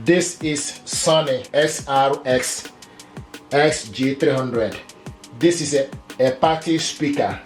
This is Sony SRS-XG300. This is a party speaker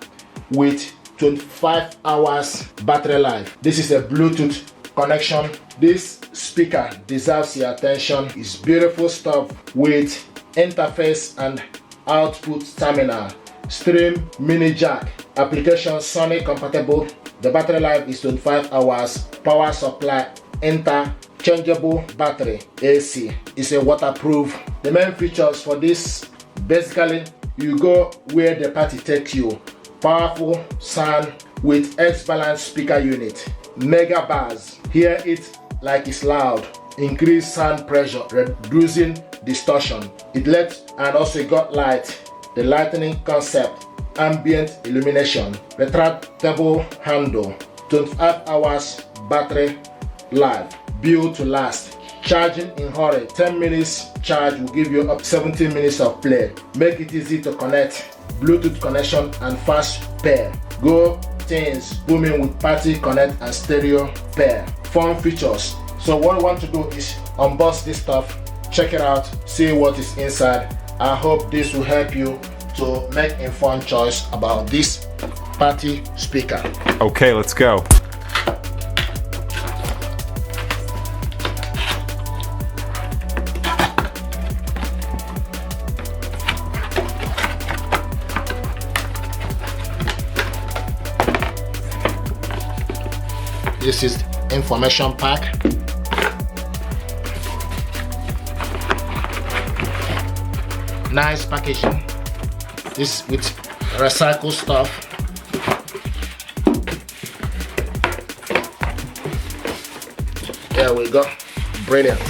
with 25 hours battery life. This is a Bluetooth connection. This speaker deserves your attention. It's beautiful stuff with interface and output terminal, stream, mini jack, application Sony compatible. The battery life is 25 hours, power supply interchangeable battery, AC. It's a waterproof. The main features for this, basically you go where the party takes you. Powerful sound with X-Balance speaker unit, mega bass, hear it like it's loud, increase sound pressure, reducing distortion. It lets, and also it got light, the lightning concept, ambient illumination, retractable handle, 25 hours battery life, built to last, charging in hurry, 10 minutes charge will give you up 17 minutes of play. Make it easy to connect, Bluetooth connection and fast pair. Go things booming with party connect and stereo pair. Fun features. So what we want to do is unbox this stuff, check it out, see what is inside. I hope this will help you to make informed choice about this party speaker. Okay, let's go. This is information pack. Nice packaging. This with recycled stuff. There we go. Brilliant.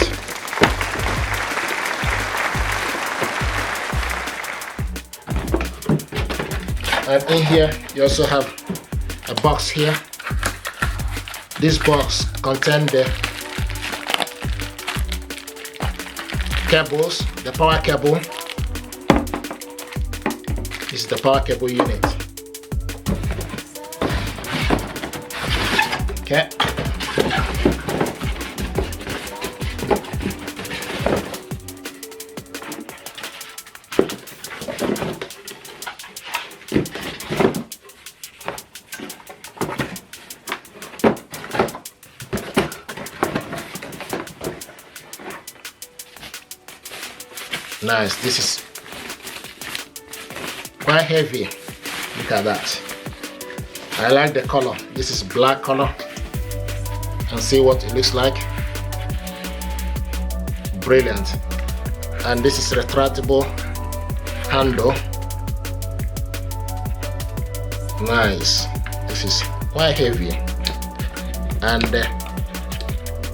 And in here you also have a box here. This box contains the cables, the power cable. This is the power cable unit. Okay. Nice. This is quite heavy. Look at that. I like the color. This is black color. And see what it looks like. Brilliant. And this is retractable handle. Nice. This is quite heavy. And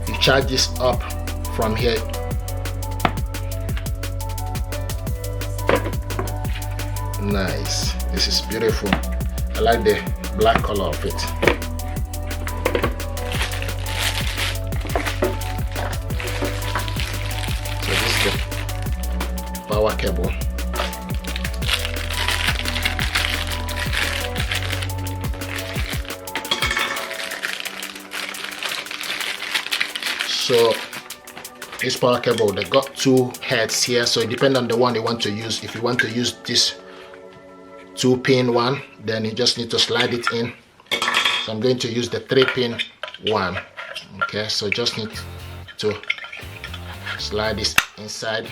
you charge this up from here. Nice. This is beautiful. I like the black color of it. So this is the power cable. So this power cable, they got two heads here, so it depends on the one you want to use. If you want to use this 2-pin one, then you just need to slide it in. So I'm going to use the 3-pin one. Okay, so just need to slide this inside.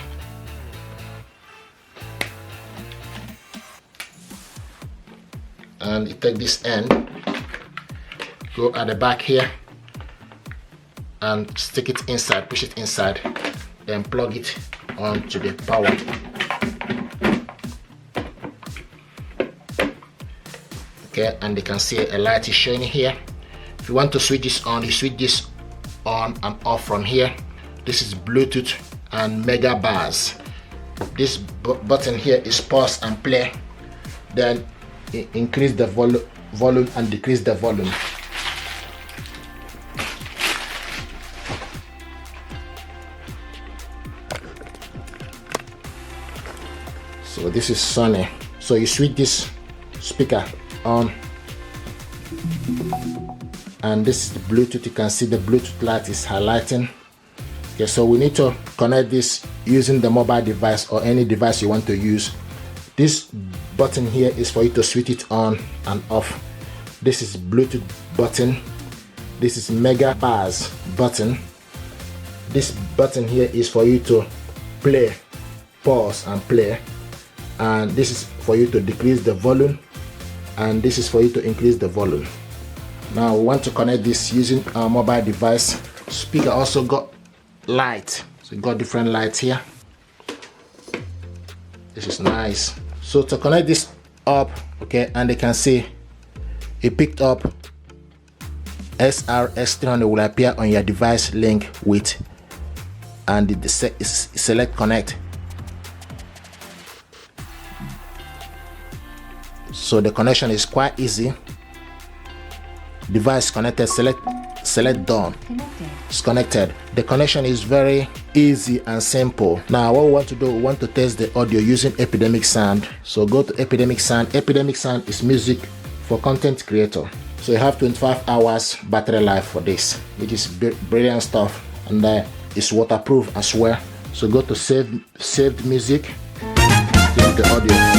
And you take this end, go at the back here and stick it inside, push it inside, then plug it onto the power. Okay, and you can see a light is showing here. If you want to switch this on, you switch this on and off from here. This is Bluetooth and mega bass. This button here is pause and play. Then increase the volume and decrease the volume. So this is Sony. So you switch this speaker on, and this is the Bluetooth. You can see the Bluetooth light is highlighting. Okay, so we need to connect this using the mobile device or any device you want to use. This button here is for you to switch it on and off. This is Bluetooth button. This is mega bars button. This button here is for you to play, pause and play, and this is for you to decrease the volume, and this is for you to increase the volume. Now we want to connect this using our mobile device. Speaker also got light, so you got different lights here. This is nice. So to connect this up, okay, and they can see it picked up SRS-300 will appear on your device link with, and the select connect. So the connection is quite easy. Device connected, select done. It's connected. The connection is very easy and simple. Now what we want to do, we want to test the audio using Epidemic Sound. So go to Epidemic Sound. Epidemic Sound is music for content creator. So you have 25 hours battery life for this, which is brilliant stuff, and it's waterproof as well. So go to saved music, save the audio.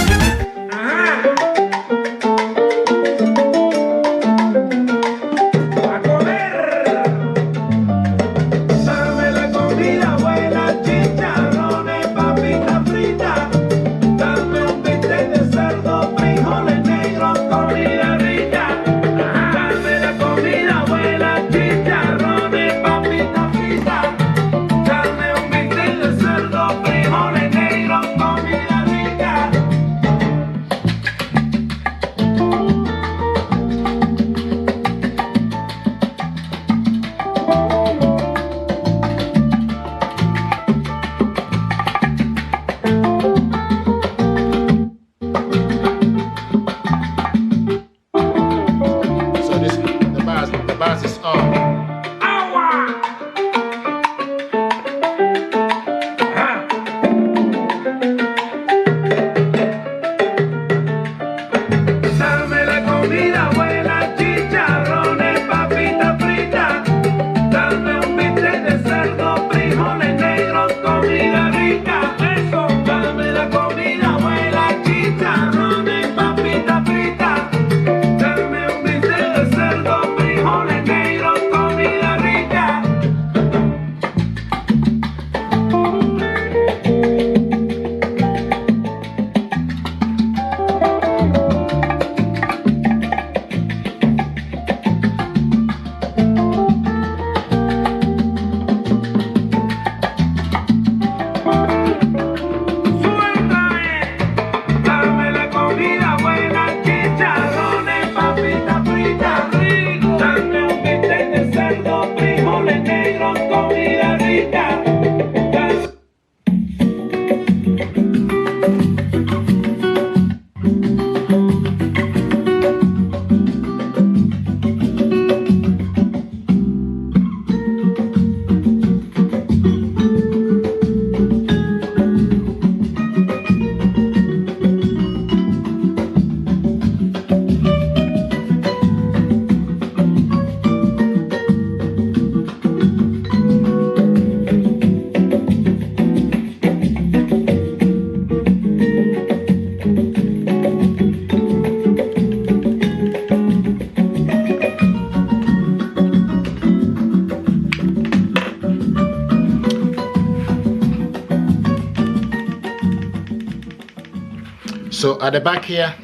So at the back here,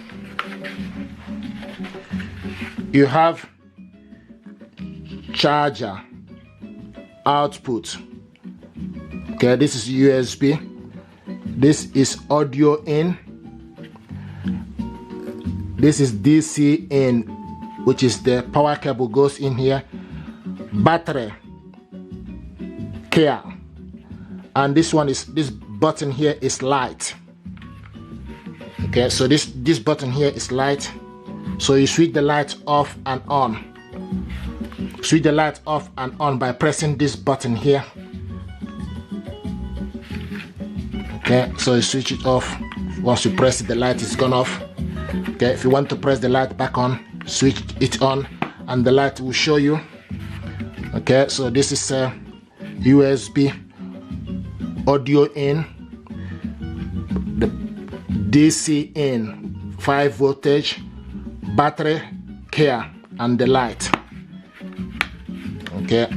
you have charger output. Okay, this is USB. This is audio in. This is DC in, which is the power cable goes in here. Battery care, and this one is, this button here is light. Okay, so this button here is light, so you switch the light off and on. Switch the light off and on by pressing this button here. Okay, so you switch it off. Once you press it, the light is gone off. Okay, if you want to press the light back on, switch it on and the light will show you. Okay, so this is a USB audio in, the DC in, 5 voltage, battery care, and the light. Okay.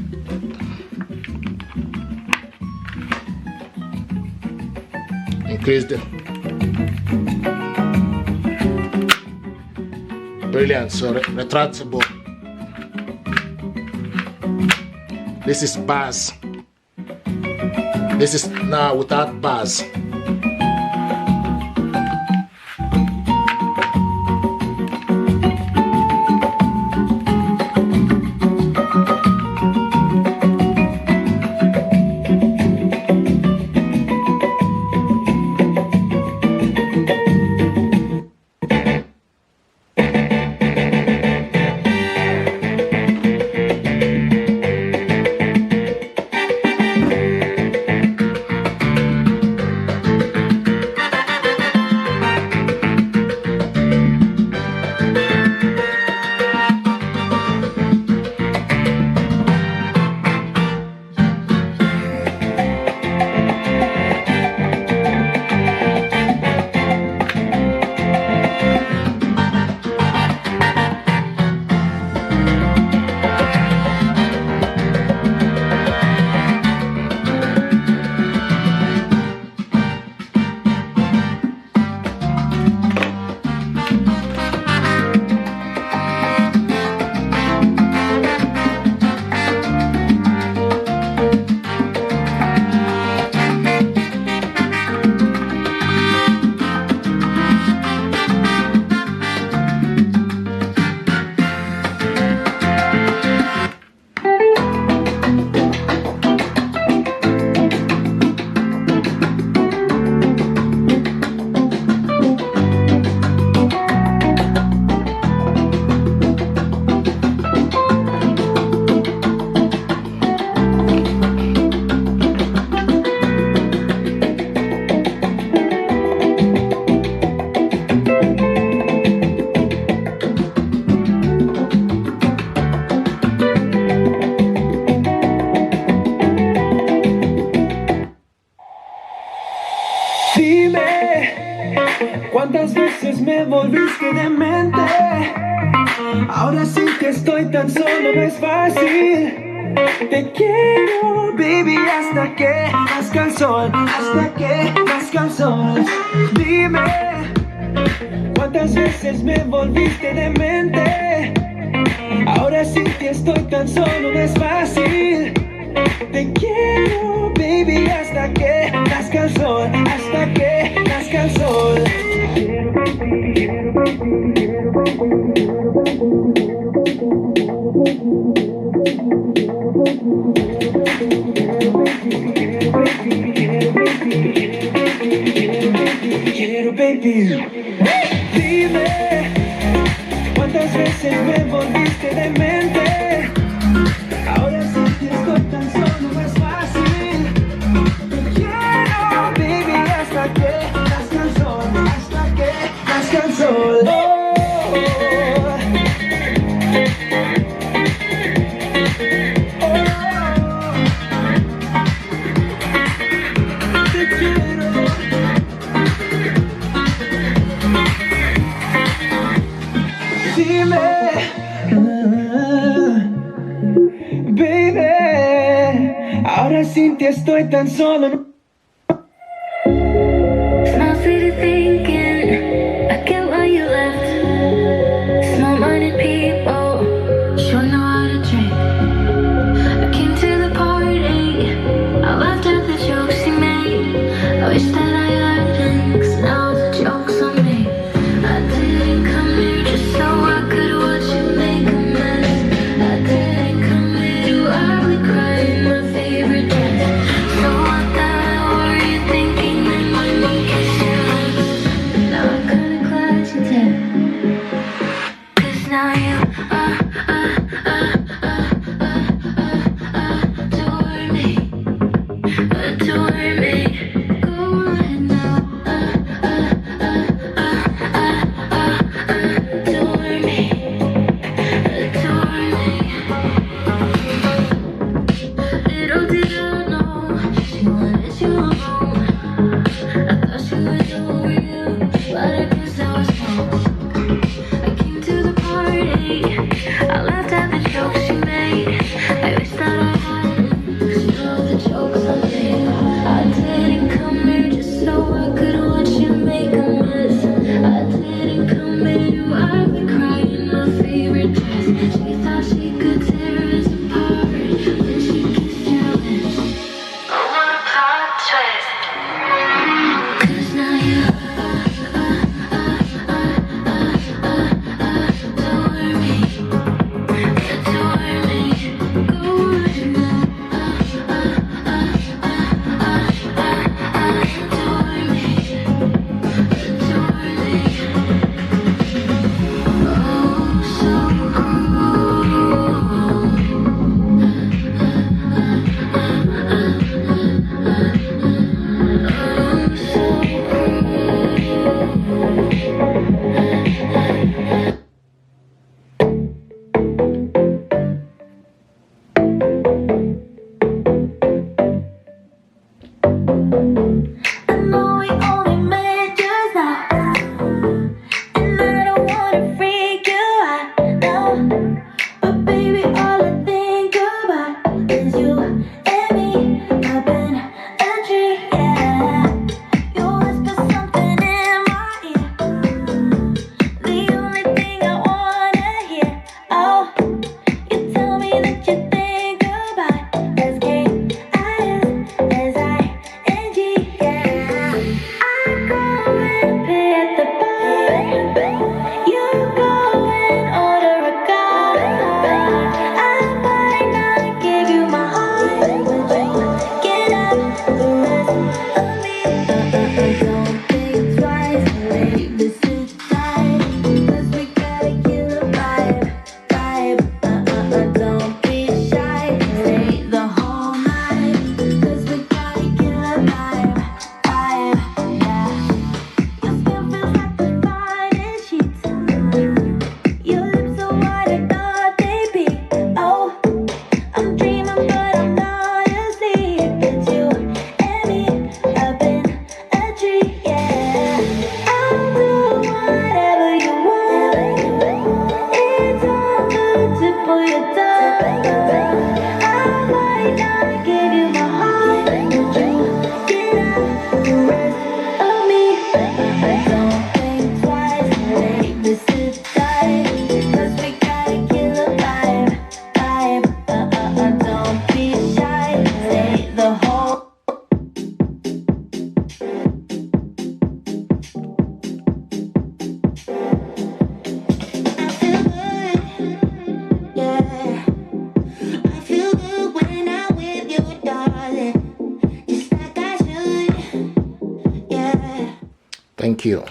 Increase the brilliant. So retractable. This is bars. This is now without bars. ¿Cuántas veces me volviste demente? Ahora sí que estoy tan solo, no es fácil. Te quiero, baby, hasta que nazca el sol, hasta que nazca el sol. Dime, ¿cuántas veces me volviste demente? Ahora sí que estoy tan solo, no es fácil. Te quiero, baby, hasta que nazca el sol, hasta que nazca el sol. Quiero, baby. Dime, ¿cuántas veces me volviste demente? Ahora sí que estoy tan solo, no es fácil. Te quiero, baby, hasta que nazca el sol, hasta que nazca el sol. Te quiero. Dime, baby, ahora sin ti estoy tan solo. Small city thinking, I get why you left. Small-minded people, sure know how to drink. I came to the party, I laughed at the jokes you made. I wish that I hadn't, 'cause now the joke's on me. I didn't come here just so I could watch you make a mess. I didn't come here to ugly cry in my favorite dress. So what the hell were you thinking that my me kissed your lips? Now I'm kinda glad you did, 'cause now you adore me, adore me. Go ahead now, adore me, adore me. Little did I know she wanted you on Thank you.